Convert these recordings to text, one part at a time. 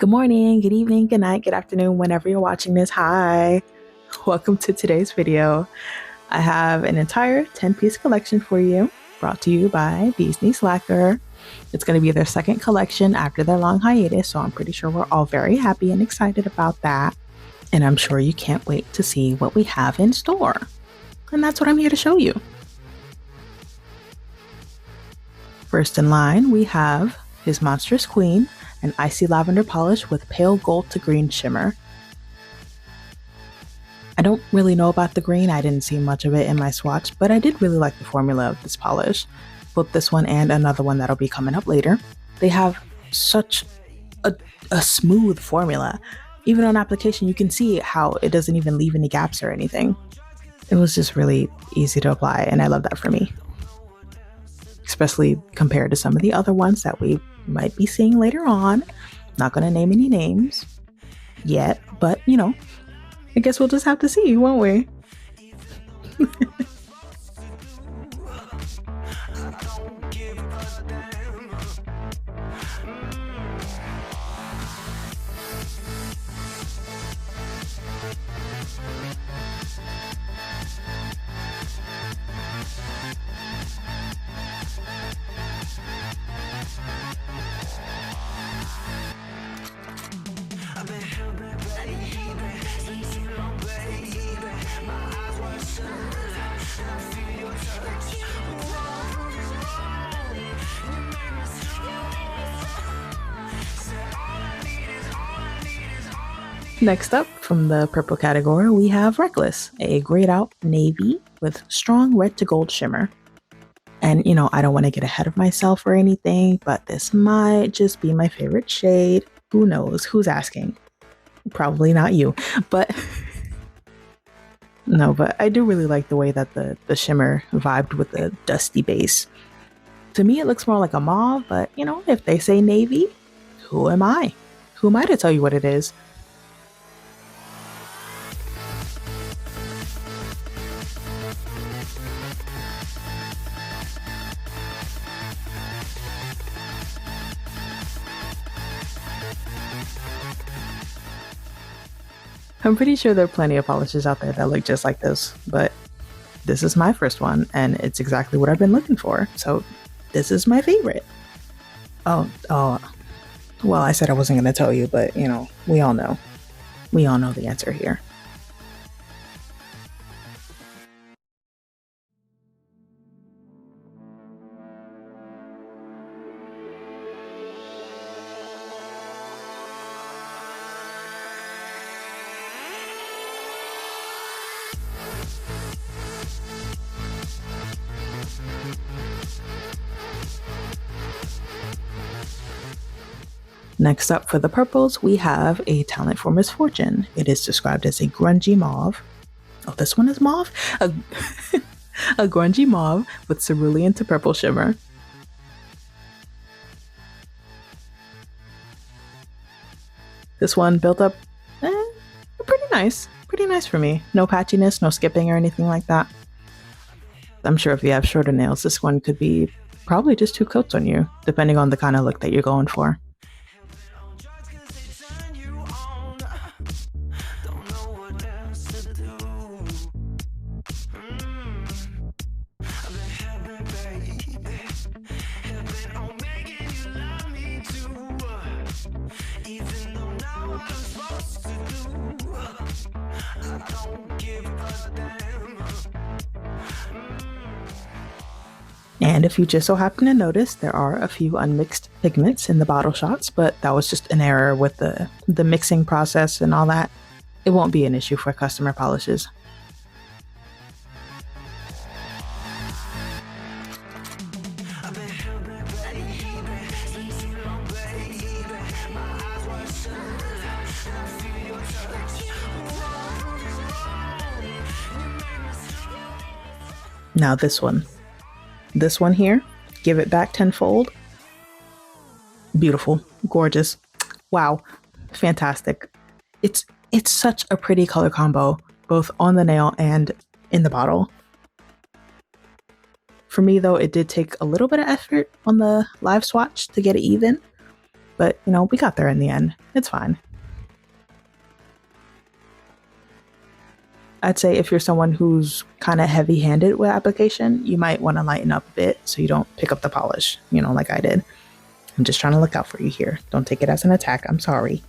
Good morning, good evening, good night, good afternoon, whenever you're watching this. Hi, welcome to today's video. I have an entire 10-piece collection for you, brought to you by Lacquer. It's going to be their second collection after their long hiatus, so I'm pretty sure we're all very happy and excited about that. And I'm sure you can't wait to see what we have in store. And that's what I'm here to show you. First in line, we have his Monstrous Queen, an icy lavender polish with pale gold to green shimmer. I don't really know about the green, I didn't see much of it in my swatch, but I did really like the formula of this polish, both this one and another one that'll be coming up later. They have such a smooth formula. Even on application, you can see how it doesn't even leave any gaps or anything. It was just really easy to apply, and I love that for me, especially compared to some of the other ones that we might be seeing later on. Not going to name any names yet, but you know, I guess we'll just have to see, won't we? Next up, from the purple category, we have Reckless, a grayed out navy with strong red to gold shimmer. And you know, I don't want to get ahead of myself or anything, but this might just be my favorite shade. Who knows? Who's asking? Probably not you, but no, but I do really like the way that the shimmer vibed with the dusty base. To me, it looks more like a mauve, but you know, if they say navy, who am I? Who am I to tell you what it is? I'm pretty sure there are plenty of polishes out there that look just like this, but this is my first one, and it's exactly what I've been looking for, so this is my favorite. Oh, well, I said I wasn't going to tell you, but you know, we all know. We all know the answer here. Next up for the purples, we have a Talent For Misfortune. It is described as a grungy mauve. Oh, this one is mauve? A, a grungy mauve with cerulean to purple shimmer. This one built up pretty nice. Pretty nice for me. No patchiness, no skipping or anything like that. I'm sure if you have shorter nails, this one could be probably just 2 coats on you, depending on the kind of look that you're going for. And if you just so happen to notice, there are a few unmixed pigments in the bottle shots, but that was just an error with the mixing process and all that. It won't be an issue for customer polishes. Now this one here, Give It Back Tenfold. Beautiful, gorgeous, wow, fantastic. It's such a pretty color combo, both on the nail and in the bottle. For me though, it did take a little bit of effort on the live swatch to get it even, but we got there in the end. It's fine. I'd say if you're someone who's kind of heavy handed with application, you might want to lighten up a bit so you don't pick up the polish, like I did. I'm just trying to look out for you here. Don't take it as an attack. I'm sorry.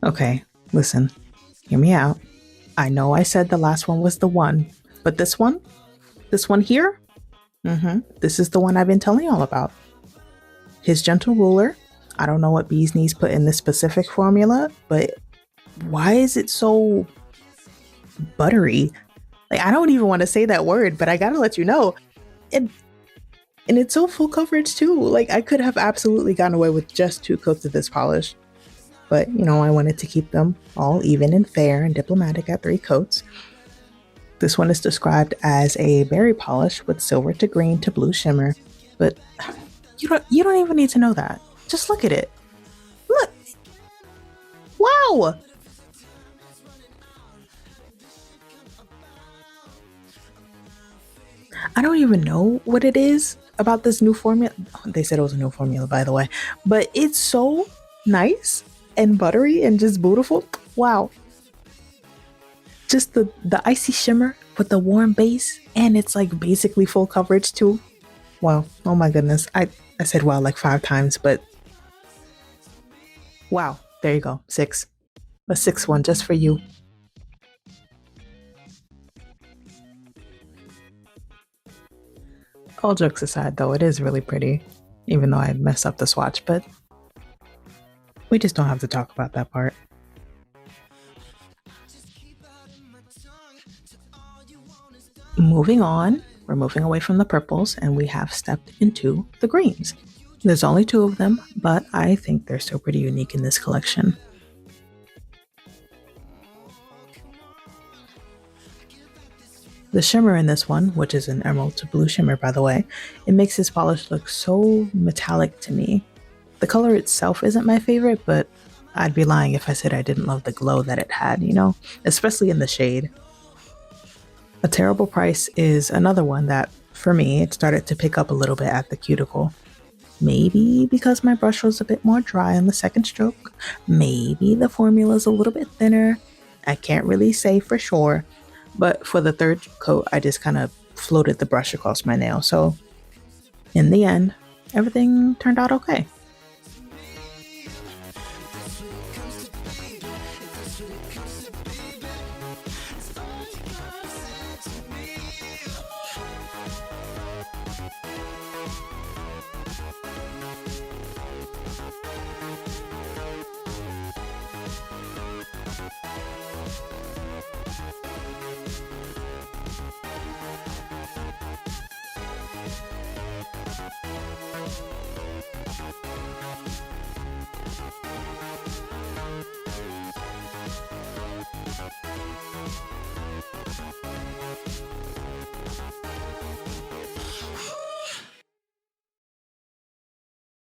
Okay, listen, hear me out. I know I said the last one was the one, but this one here, this is the one I've been telling y'all about. His gentle ruler. I don't know what bee's knees put in this specific formula, but why is it so buttery? Like, I don't even want to say that word, but I gotta let you know. And it's so full coverage too. Like, I could have absolutely gotten away with just 2 coats of this polish. But, I wanted to keep them all even and fair and diplomatic at 3 coats. This one is described as a berry polish with silver to green to blue shimmer. But you don't even need to know that. Just look at it. Look. Wow. I don't even know what it is about this new formula. They said it was a new formula, by the way. But it's so nice and buttery and just beautiful. Wow. Just the icy shimmer with the warm base, and it's like basically full coverage too. Wow. Oh my goodness. I said wow like 5 times, but wow. There you go. 6. A 6th one just for you. All jokes aside, though, it is really pretty, even though I messed up the swatch, but we just don't have to talk about that part. Moving on, we're moving away from the purples, and we have stepped into the greens. There's only 2 of them, but I think they're still pretty unique in this collection. The shimmer in this one, which is an emerald to blue shimmer by the way, it makes this polish look so metallic to me. The color itself isn't my favorite, but I'd be lying if I said I didn't love the glow that it had, especially in the shade. A Terrible Price is another one that, for me, it started to pick up a little bit at the cuticle. Maybe because my brush was a bit more dry on the second stroke. Maybe the formula's a little bit thinner. I can't really say for sure. But for the 3rd coat, I just kind of floated the brush across my nail. So in the end, everything turned out okay.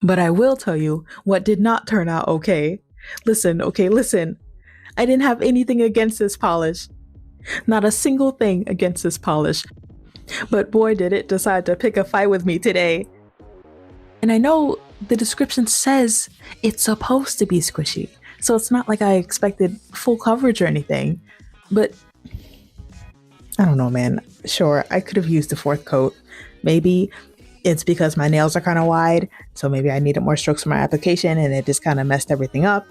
But I will tell you what did not turn out okay. Listen. I didn't have anything against this polish. Not a single thing against this polish. But boy, did it decide to pick a fight with me today. And I know the description says it's supposed to be squishy, so it's not like I expected full coverage or anything. But I don't know, man. Sure, I could have used the 4th coat. Maybe it's because my nails are kind of wide, so maybe I needed more strokes for my application and it just kind of messed everything up.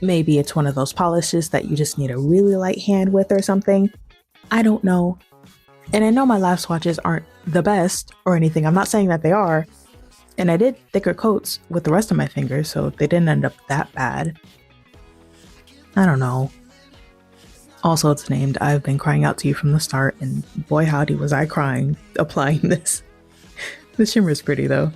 Maybe it's one of those polishes that you just need a really light hand with or something. I don't know. And I know my last swatches aren't the best or anything. I'm not saying that they are. And I did thicker coats with the rest of my fingers, so they didn't end up that bad. I don't know. Also, it's named I've Been Crying Out to You from the Start, and boy howdy was I crying applying this. The shimmer is pretty though.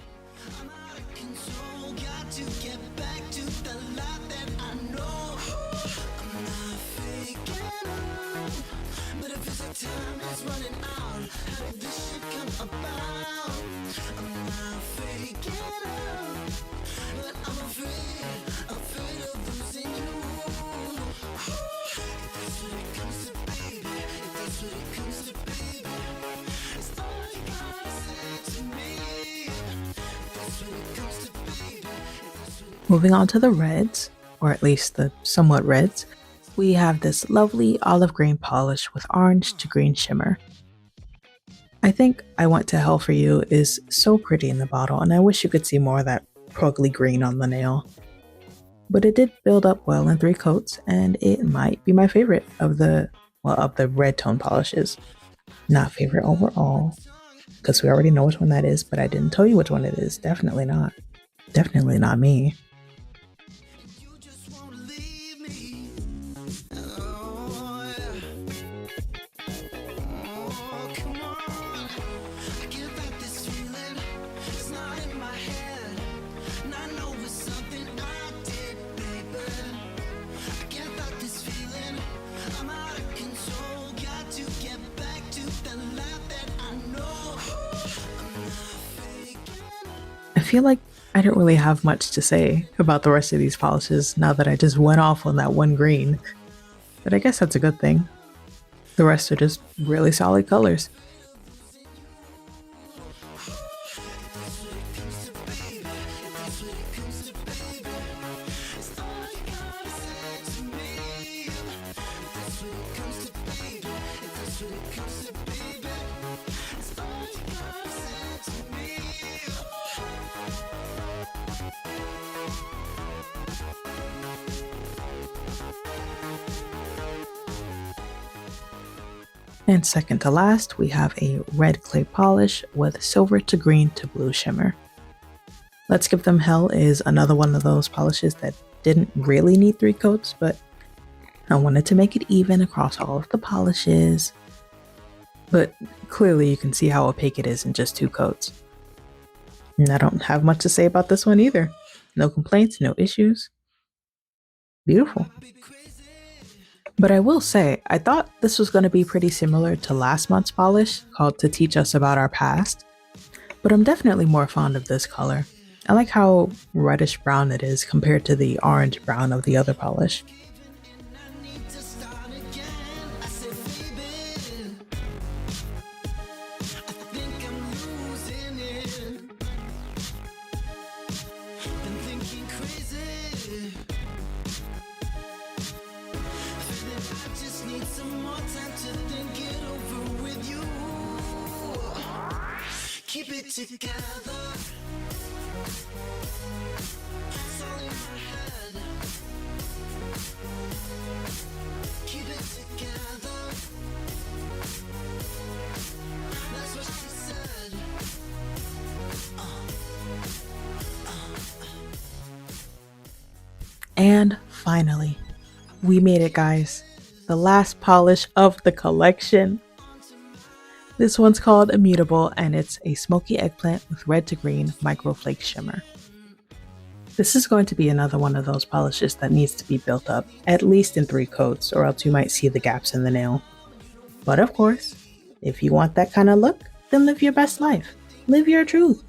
Moving on to the reds, or at least the somewhat reds, we have this lovely olive green polish with orange to green shimmer. I think I Want to Hell for You is so pretty in the bottle, and I wish you could see more of that progly green on the nail. But it did build up well in 3 coats, and it might be my favorite of the red tone polishes. Not favorite overall, because we already know which one that is, but I didn't tell you which one it is. Definitely not. Definitely not me. I feel like I don't really have much to say about the rest of these polishes now that I just went off on that one green, but I guess that's a good thing. The rest are just really solid colors. And second to last, we have a red clay polish with silver to green to blue shimmer. Let's Give Them Hell is another one of those polishes that didn't really need 3 coats, but I wanted to make it even across all of the polishes. But clearly you can see how opaque it is in just 2 coats. And I don't have much to say about this one either. No complaints, no issues. Beautiful. But I will say, I thought this was going to be pretty similar to last month's polish, called To Teach Us About Our Past. But I'm definitely more fond of this color. I like how reddish brown it is compared to the orange brown of the other polish. Keep it together. It's all in my head. Keep it together. That's what she said. And finally, we made it, guys. The last polish of the collection. This one's called Immutable, and it's a smoky eggplant with red to green microflake shimmer. This is going to be another one of those polishes that needs to be built up, at least in 3 coats, or else you might see the gaps in the nail. But of course, if you want that kind of look, then live your best life. Live your truth.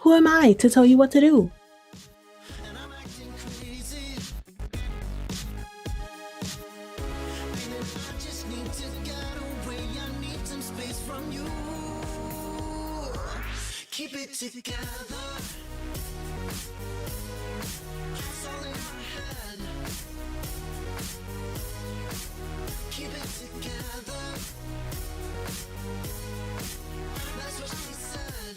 Who am I to tell you what to do? Keep it together. It's all in my head. Keep it together. That's what she said.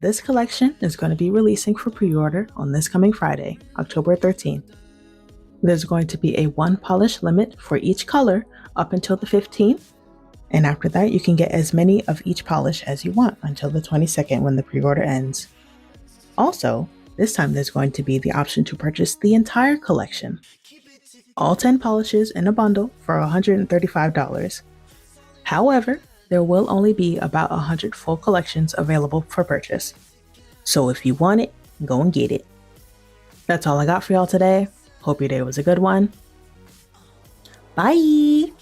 This collection is going to be releasing for pre-order on this coming Friday, October 13th. There's going to be a one polish limit for each color up until the 15th, and after that you can get as many of each polish as you want until the 22nd when the pre-order ends. Also, this time there's going to be the option to purchase the entire collection. All 10 polishes in a bundle for $135. However, there will only be about 100 full collections available for purchase. So if you want it, go and get it. That's all I got for y'all today. Hope your day was a good one. Bye!